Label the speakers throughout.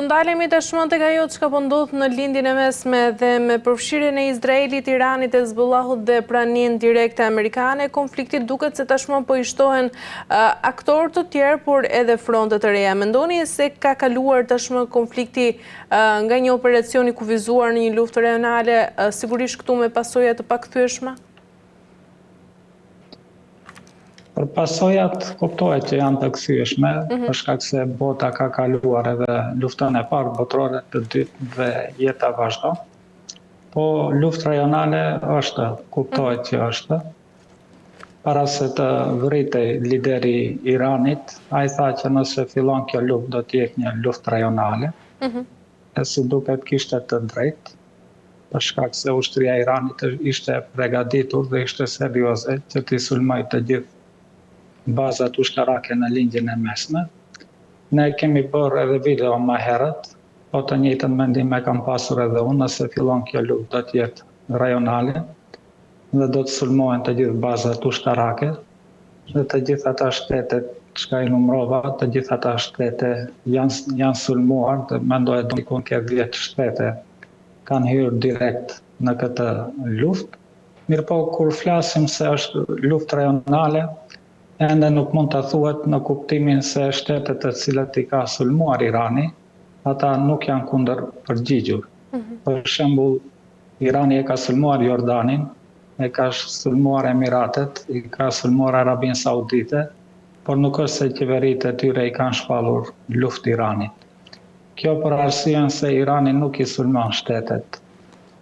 Speaker 1: ndalemi tashmë tek ajo çka po ndodh në lindjen e mesme dhe me përfshirjen e Izraelit, Iranit, Hezbollahut dhe praninë direkte amerikane, konflikti duket se tashmë po i shtohen aktorë të tjerë, por edhe fronte të reja. Mendoni se ka kaluar tashmë konflikti nga një operacion i kufizuar në një luftë rajonale, sigurisht këtu me pasoja të pakthyeshme?
Speaker 2: Për pasojat kuptohet që janë të kthyeshme, për shkak se bota ka kaluar edhe luftën e parë botërore, të dytë dhe jeta vazhdon. Po luftë rajonale është, kuptohet që është. Para se të vritej lideri Iranit, ai tha që nëse fillon kjo luftë do të jetë një luftë rajonale. E si duket kishte të drejtë, për shkak se ushtria e Iranit ishte përgatitur dhe ishte serioze që t'i sulmojë të gjithë bazat ushtarake në lindjen e mesme. Ne kemi bërë edhe video më herët, po të njëjtën mendim e kam pasur edhe unë, nëse fillon kjo luftë do të jetë rajonale dhe do të sulmohen të gjithë bazat ushtarake dhe të gjithë ata shtetet çka i numrova, të gjithë ata shtete janë sulmuar dhe mendoj se diku ke 10 shtete kanë hyrë direkt në këtë luftë. Mirëpo kur flasim se është luftë rajonale, ende nuk mund të thuhet në kuptimin se shtetet të cilat i ka sulmuar Irani, ata nuk janë kundër përgjigjur. Për shembull, Irani e ka sulmuar Jordanin, e ka sulmuar Emiratet, i ka sulmuar Arabinë Saudite, por nuk është se qeveritë e tyre i kanë shpallur luftë Iranit. Kjo për arsyen se Irani nuk i sulmon shtetet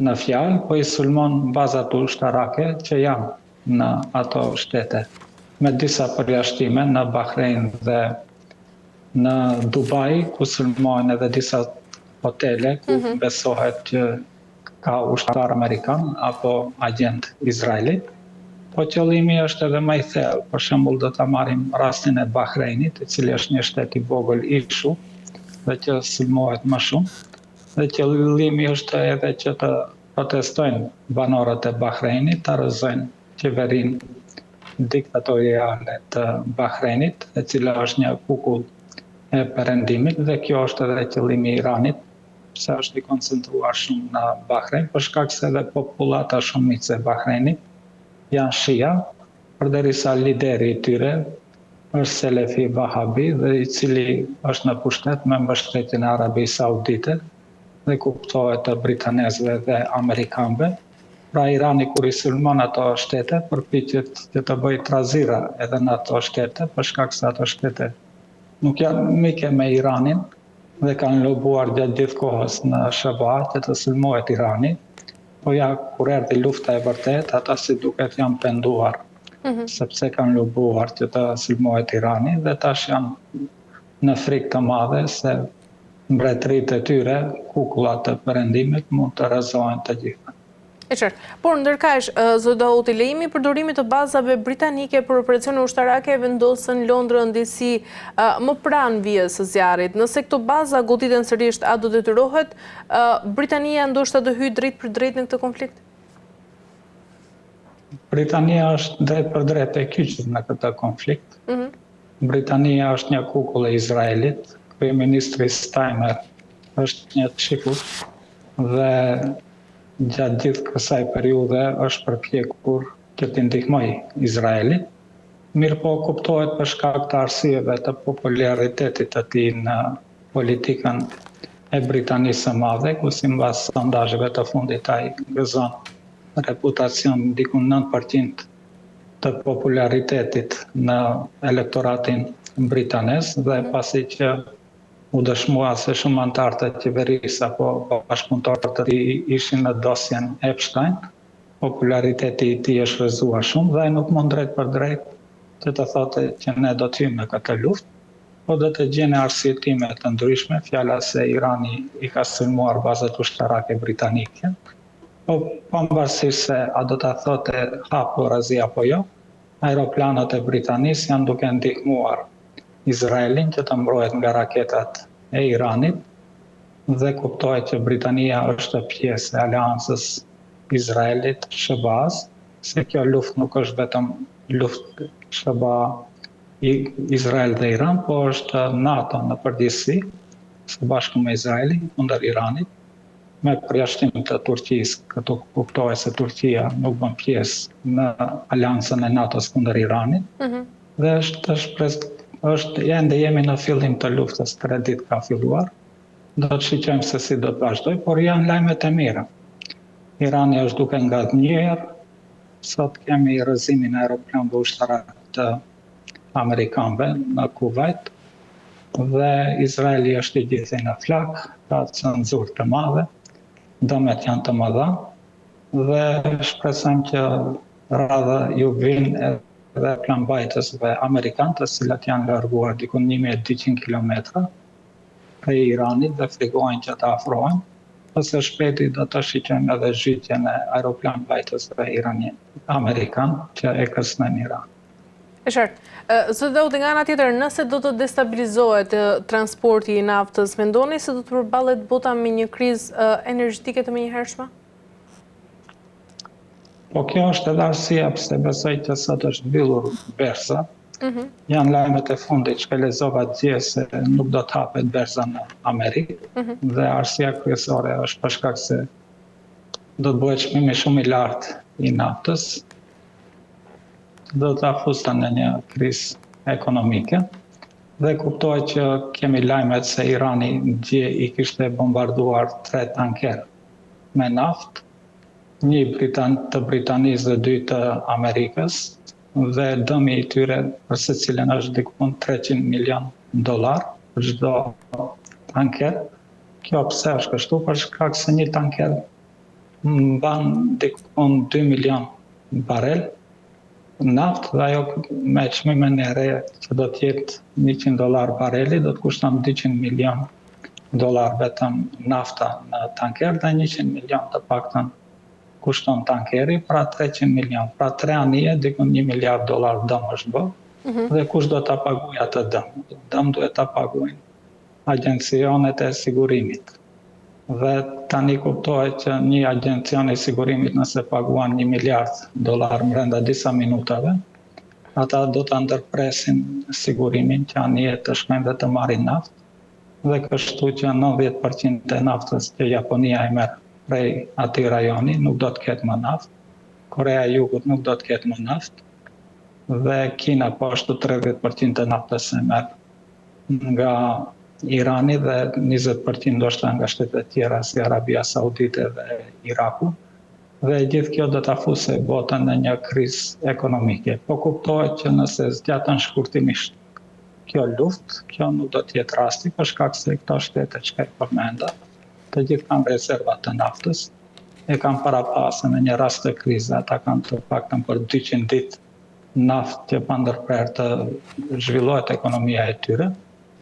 Speaker 2: në fjalë, po i sulmon bazat ushtarake që janë në ato shtete, me disa përjashtime në Bahrein dhe në Dubai, ku sulmohen edhe disa hotele, ku besohet që ka ushtar amerikan apo agent izraelit. Po qëllimi është edhe më i thellë. Për shembull, do ta marrim rastin e Bahreinit, i cili është një shtet i vogël ishu dhe që sulmohet më shumë. Dhe qëllimi është edhe që të protestojnë banorët e Bahreinit, të arrëzojnë qeverinë diktatoriale të Bahreinit, e cila është një kukull e perëndimit, dhe kjo është edhe qëllimi i Iranit, se është i koncentruar shumë në Bahrein, për shkak se edhe popullata shumice e Bahreinit janë shia, përderisa lideri i tyre është Selefi Vahabi, dhe i cili është në pushtet me mbështetjen e Arabisë Saudite dhe kuptohet të britanezëve dhe amerikanëve. Pra Irani kur i sulmon ato shtete, përpiqet që të bëjë trazira edhe në ato shtete, për shkak se ato shtete nuk janë mike me Iranin dhe kanë lobuar gjatë gjithë kohës në SBA që të sulmohet Irani, po ja kur erdhi lufta e vërtet, ata si duket janë penduar, sepse kanë lobuar që të sulmohet Irani dhe tash janë në frikë të madhe se mbretëritë e tyre, kukullat të perëndimit mund të rrezohen të gjitha.
Speaker 1: E qartë. Por ndërkaq, zot Dauti, lejimi i përdorimit të bazave britanike për operacione ushtarake vendosën Londrën disi më pranë vijës së zjarrit. Nëse këto baza goditen sërish, a do detyrohet Britania ndoshta të hyjë drejt për drejt në këtë konflikt?
Speaker 2: Britania është drejt për drejt e kyçur në këtë konflikt. Britania është një kukull e Izraelit, kryeministri Steinmeier është një çifut dhe gjatë gjithë kësaj periudhe është përpjekur që t'i ndihmojë Izraelit. Mirëpo kuptohet për shkak të arsyeve të popularitetit të tij në politikën e Britanisë së Madhe, ku sipas sondazheve të fundit ai gëzon reputacion diku 9% të popularitetit në elektoratin britanez, dhe pasi që u dëshmua se shumë anëtarë të qeverisë apo bashkëpunëtorët të tij ishin në dosjen Epstein, populariteti i tij është rrëzuar shumë dhe ai nuk mund drejt për drejt që të thotë që ne do të hyjmë në këtë luftë, po do të gjene arsyetime të ndryshme, fjala se Irani i ka sulmuar bazat ushtarake britanike, po pavarësisht se a do ta thotë hapur razi apo jo, aeroplanët e Britanisë janë duke ndihmuar Izraelin që të mbrohet nga raketat e Iranit dhe kuptohet që Britania është pjesë e aleancës Izraelit SBA-s, se kjo luftë nuk është vetëm luftë SBA Izrael dhe Iran, po është NATO në përgjithësi, së bashku me Izraelin kundër Iranit, me përjashtim të Turqisë, këtu kuptohet se Turqia nuk bën pjesë në aleancën e NATO-s kundër Iranit, dhe është ende jemi në fillim të luftës, 3 ditë ka filluar, do të shiqojmë se si do të vazhdoj, por janë lajmet e mira. Irani është duke ngadnyer, sot kemi rrëzimin e aeroplanëve ushtarak të amerikanëve në Kuvajt, dhe Izraeli është i gjithë në flak, ka cenzurë të madhe, dëmet janë të mëdha, dhe shpresojmë që radha ju vinë edhe planbajtësve amerikanë, të cilat janë larguar diku 1200 kilometra prej Iranit dhe frikojnë që të afrohen, ose shpejti do të shiqojmë edhe zhytjen e aeroplanbajtësve amerikanë që e kërcënojnë Iran.
Speaker 1: E qartë. Zoti Daudi, nga ana tjetër, nëse do të destabilizohet transporti i naftës, mendoni se do të përballet bota me një krizë energjetike të menjëhershme?
Speaker 2: Po kjo është edhe arsyeja pse besoj që sot është mbyllur berza. Janë lajmet e fundit që lexova dje se nuk do të hapet berza në Amerikë, dhe arsyeja kryesore është për shkak se do të bëhet çmimi shumë i lartë i naftës, do të afusë në një krizë ekonomike, dhe kuptohet që kemi lajmet se Irani dje i kishte bombarduar 3 tanker me naftë, 1 të Britanisë dhe 2 të Amerikës, dhe dëmi i tyre për secilin është diku $300 milion për çdo tanker. Kjo pse është kështu? Për shkak se një tanker mban diku 2 milion barel naftë, dhe ajo me çmimin e re që do të jetë $100 bareli, do të kushton $200 milion vetëm nafta në tanker, dhe 100 milion të paktën kushton tankeri, pra 300 milion. Pra 3 anije, diku $1 miliard dëm është bë, dhe kush do ta paguajë atë dëm? Dëm duhet ta paguajnë agjencionet e sigurimit. Dhe tani kuptohet që një agjencion e sigurimit nëse paguan $1 miliard brenda disa minutave, ata do ta ndërpresin sigurimin që anijet të shkojnë dhe të marrin naftë, dhe kështu që 90% e naftës që Japonia e merr prej atij rajoni nuk do të ketë më naftë, Korea e Jugut nuk do të ketë më naftë, dhe Kina po ashtu 30% e naftës e merr nga Irani dhe 20% ndoshta nga shtetet tjera si Arabia Saudite dhe Iraku, dhe gjithë kjo do të afusë botën në një krizë ekonomike. Po kuptohet që nëse zgjatën shkurtimisht kjo luftë, kjo nuk do të jetë rasti, për shkak se këto shtete që i përmenda, të gjithë kanë rezervat të naftës, e kanë parapasur në një rast të krize, ata kanë të paktën për 200 ditë naftë që pa ndërprerë të zhvillohet ekonomia e tyre,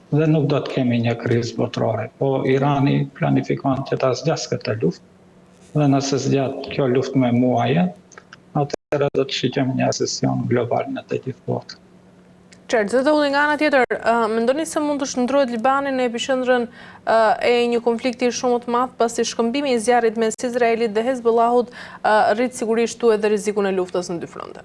Speaker 2: dhe nuk do të kemi një krizë botërore. Po Irani planifikon që ta zgjasë këtë luftë, dhe nëse zgjat kjo luftë me muaje, atëherë do të shiqojmë një recesion global në të gjithë botën.
Speaker 1: Qartë, zoti Daudi, nga ana tjetër, mendoni se mund të shndrohet Libani në epiqendrën e një konflikti shumë të madh pasi shkëmbimi i zjarrit mes Izraelit dhe Hezbollahut rrit sigurisht tu edhe rrezikun e luftës në 2 fronte?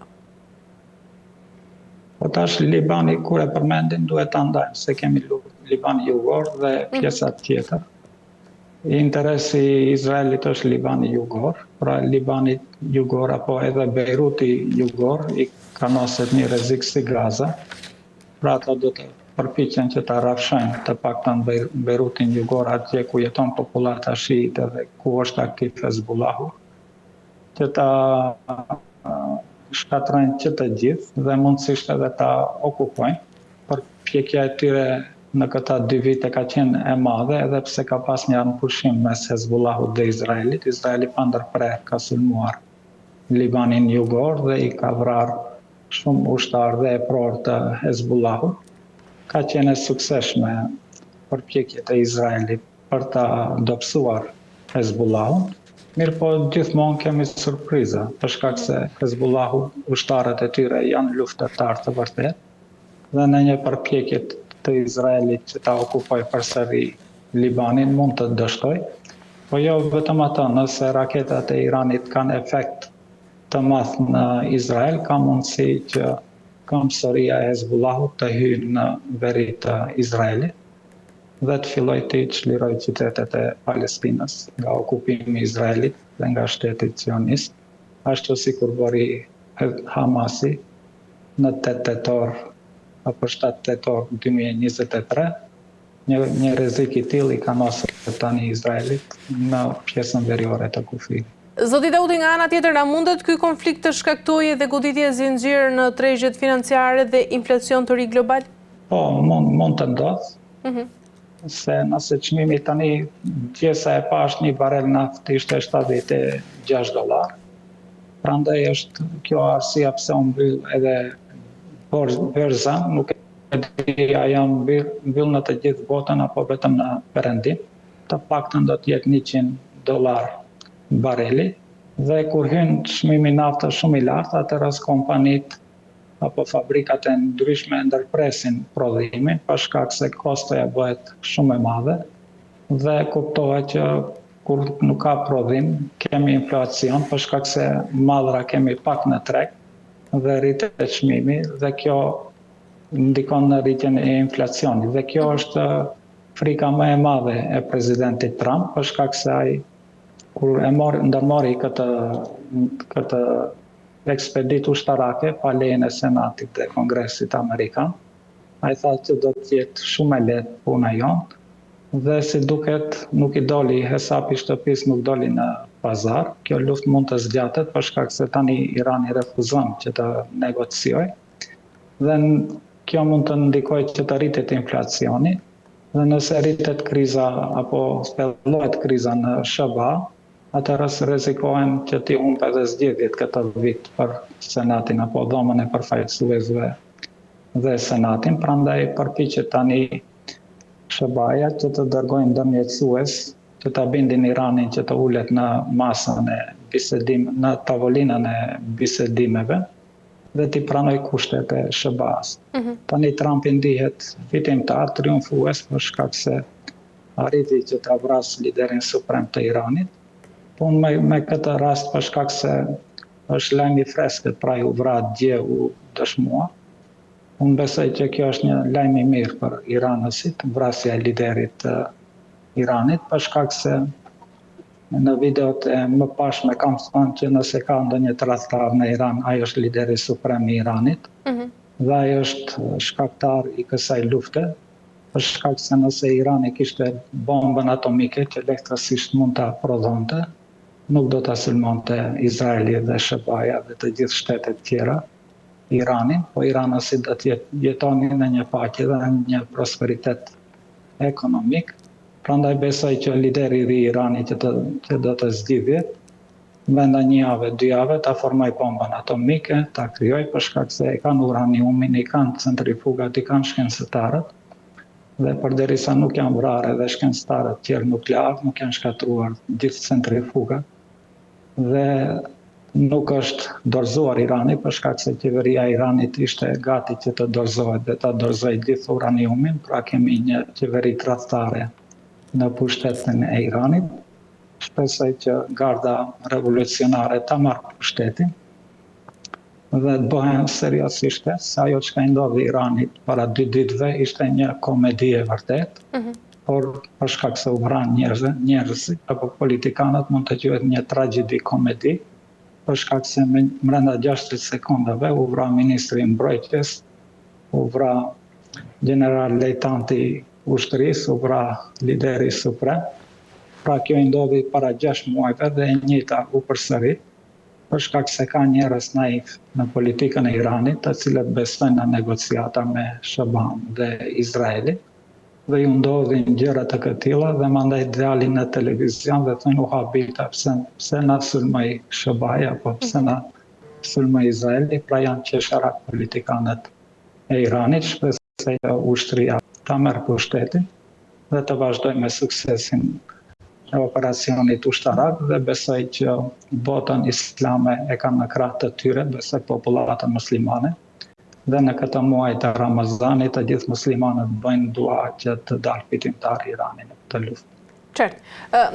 Speaker 2: Po tash Libani kur e përmendim duhet ta ndajmë se kemi Libani jugor dhe pjesa tjetër. Interesi i Izraelit është Libani jugor, pra Libani jugor apo edhe Beiruti jugor i kanoset një rrezik si Gaza. Pra ata do të përpiqen që ta rrafshojnë të paktën Beirutin jugor, atje ku jeton popullata shiite dhe ku është aktiv Hezbollahu, që ta shkatrojnë që të gjithë dhe mundësisht edhe ta okupojnë. Përpjekja e tyre në këta 2 vite ka qenë e madhe, edhe pse ka pas një pushim mes Hezbollahut dhe Izraelit. Izraeli pa ndërprerje ka sulmuar Libanin jugor dhe i ka vrarë shumë ushtarë dhe e prorë të Hezbollahut. Ka qenë e suksesshme përpjekjet e Izraelit për ta dobësuar Hezbollahun. Mirë po gjithmonë kemi surpriza, për shkak se Hezbollahu, ushtarët e tyre janë luftëtar të vërtet, dhe në një përpjekje të Izraelit që ta okupojë përsëri Libanin mund të dështoj, po jo vetëm ato, nëse raketat e Iranit kanë efekt të madh në Izrael, ka mundësi që kamësoria e Hezbollahut të hyjë në veri të Izraelit, dhe të filloj të çliroj qytetet e Palestinës nga okupimi i Izraelit dhe nga shteti sionist, ashtu si kur bëri Hamasi në 8 tetor apo 7 tetor 2023, një rrezik i tillë i ka nosur tani Izraelit në pjesën veriore të kufit.
Speaker 1: Zoti Daudi, nga ana tjetër, a mundet ky konflikt të shkaktojë dhe goditje zinxhir në tregjet financiare dhe inflacion të ri global?
Speaker 2: Po, mund të ndodhë. Se nëse çmimi tani pjesa e pashtë një barel naftë ishte $76. Prandaj është kjo arsyeja pse u mbyll edhe borza, nuk e di a janë mbyll në të gjithë botën apo vetëm në perëndim. Të paktën do të jetë $100 bareli, dhe kur hyn çmimi i naftës shumë i lartë, atëherë kompanitë apo fabrikat e ndryshme ndërpresin prodhimin për shkak se kostoja bëhet shumë e madhe dhe kuptohet që kur nuk ka prodhim, kemi inflacion për shkak se mallra kemi pak në treg dhe rritet çmimi dhe kjo ndikon në rritjen e inflacionit. Dhe kjo është frika më e madhe e presidentit Trump për shkak se ai kur ndërmori këtë ekspedit ushtarake pa lejen e Senatit dhe Kongresit Amerikan, ai tha që do të jetë shumë e lehtë puna jonë dhe si duket nuk i doli hesapi shtëpisë, nuk doli në pazar. Kjo luftë mund të zgjatet për shkak se tani Irani refuzon që të negociojë dhe kjo mund të ndikojë që të rritet inflacioni dhe nëse rritet kriza apo spellohet kriza në SBA, atëherë rrezikohen që ti humb edhe zgjedhjet këtë vit për Senatin apo dhomën e përfaqësuesve dhe Senatin, prandaj përpiqet tani SBA-ja që të dërgojnë ndërmjetësues që ta bindin Iranin që të ulet në masën e në tavolinën e bisedimeve dhe t'i pranoj kushtet e SBA-s. Tani Trumpi ndihet fitimtar, triumfues për shkak se arriti që ta vras liderin suprem të Iranit. Po me këtë rast për shkak se është lajm i freskët, pra u vra dje u dëshmua. Unë besoj që kjo është një lajm i mirë për iranësit, vrasja e liderit të Iranit, për shkak se në videot e mëparshme kam thënë që nëse ka ndonjë tradhtar në Iran, ai është lideri suprem i Iranit dhe ai është shkaktar i kësaj lufte, për shkak se nëse Irani kishte bombën atomike që lehtësisht mund ta prodhonte, nuk do ta sulmonte Izraeli dhe SBA-ja dhe të gjithë shtetet tjera Iranin, po iranësit do të jetonin në një paqe dhe në një prosperitet ekonomik. Prandaj besoj që lideri i ri i Iranit që do të zgjidhet, brenda 1 jave, 2 jave, ta formoj bombën atomike, ta krijoj për shkak se e kanë uraniumin, i kanë centrifugat, i kanë shkencëtarët, dhe përderisa nuk janë vrarë edhe shkencëtarët tjerë nuklear, nuk janë shkatruar gjithë centrifugat, dhe nuk është dorëzuar Irani për shkak se qeveria e Iranit ishte gati që të dorëzohet dhe ta dorëzojë gjithë uraniumin, pra kemi një qeveri tradhtare në pushtetin e Iranit. Shpresoj që garda revolucionare ta marrë pushtetin dhe të bëhen seriozisht, se ajo që ka ndodhi Iranit para 2 ditëve ishte një komedi e vërtet, por për shkak se u vran njerëzit apo politikanët mund të quhet një tragjedi komedi, për shkak se brenda 60 sekondave u vra ministri i mbrojtjes, u vra general lejtanti ushtrisë, u vra lideri suprem. Pra kjo i ndodhi para 6 muajve dhe e njëjta u përsërit, për shkak se ka njerëz naiv në politikën e Iranit, të cilët besojnë në negociata me SBA-n dhe Izraelin, dhe ju ndodhin gjëra të këtilla dhe mandaj dalin në televizion dhe thonë u habita pse na sulmoi SBA-ja apo pse na sulmoi Izraeli, pra janë qesharak politikanët e Iranit. Shpresoj që ushtria ta merr pushtetin dhe të vazhdojë me suksesin e operacionit ushtarak dhe besoj që botën islame e ka në krah të tyre, besoj popullatën muslimane. Dhe në këtë muaj të Ramazanit, të gjithë muslimanët bëjnë dua që të dalë fitimtar Irani në këtë luftë.
Speaker 1: Qartë.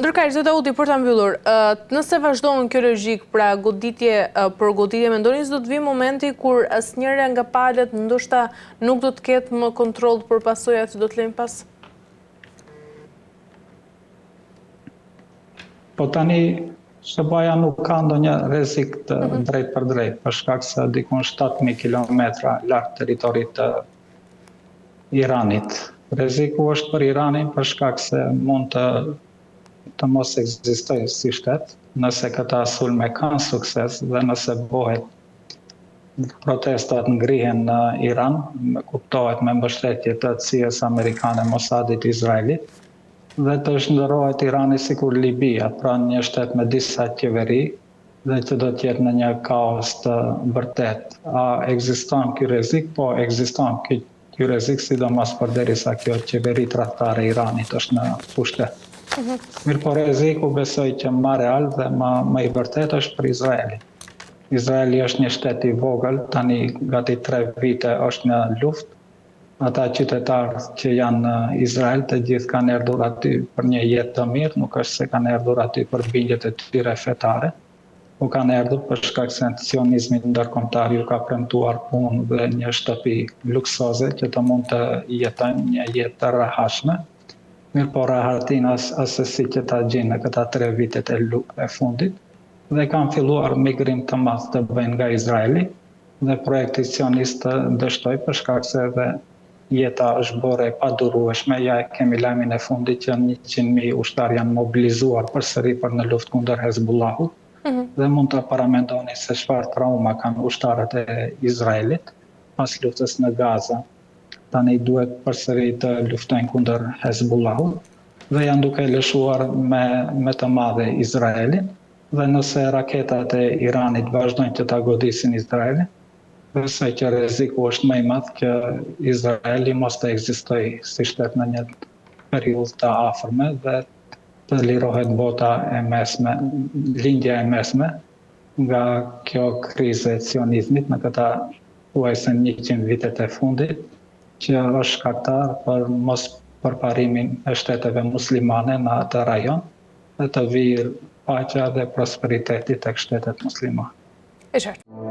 Speaker 1: Ndërkaq, zoti Daudi, për ta mbyllur, nëse vazhdon kjo logjik pra goditje për goditje, mendoni se do të vijë momenti kur asnjëra nga palët ndoshta nuk do të ketë më kontroll për pasojat që do të lejnë pas?
Speaker 2: Po tani SBA nuk ka ndonjë rrezik të drejt për drejt, për shkak se dikon 7.000 kilometra larg territorit të Iranit. Rreziku është për Iranin për shkak se mund të mos ekzistojë si shtet, nëse këta sulme kanë sukses dhe nëse protestat ngrihen në Iran, kuptohet me mbështetje të CIA-s amerikane, Mossadit, Izraelit, dhe të shndërrohet Irani sikur Libia, pra një shtet me disa qeveri dhe që do të jetë në një kaos të vërtet. A ekziston ky rrezik? Po, ekziston ky rrezik, sidomos përderisa kjo qeveri tradhtare e Iranit është në pushtet. Mirë po rreziku besoj që më real dhe më i vërtet është për Izraelin. Izraeli është një shtet i vogël, tani gati 3 vite është në luftë. Ata qytetarë që janë në Izrael të gjithë kanë erdhur aty për një jetë të mirë, nuk është se kanë erdhur aty për bindjet e tyre fetare, po kanë erdhur për shkak se sionizmi ndërkombëtar ju ka premtuar punë dhe një shtëpi luksoze që të mund të jetojnë një jetë të rehatshme. Mirë po rahatin asesi që ta gjenë në këta 3 vitet e fundit, dhe kanë filluar migrim të madh të bëjnë nga Izraeli dhe projekti sionist të dështoi për shkak se edhe jeta është bore pa durueshme. Ja kemi lajmin e fundit që 100.000 ushtar janë mobilizuar përsëri për në luftë kundër Hezbollahut dhe mund të paramendoni se çfarë trauma kanë ushtarët e Izraelit pas luftës në Gaza. Tani duhet përsëri të luftojnë kundër Hezbollahut dhe janë duke lëshuar me të madhe Izraelin. Dhe nëse raketat e Iranit vazhdojnë që ta godisin Izraelin, besoj që rreziku është më i madh që Izraeli mos të ekzistojë si shtet në një periudhë të afërme dhe të lirohet bota e mesme, lindja e mesme nga kjo krizë e sionizmit në këta thuajse 100 vitet e fundit, që është shkaktar për mos përparimin e shteteve muslimane në atë rajon dhe të vijë paqja dhe prosperiteti tek shtetet muslimane.
Speaker 1: E qartë.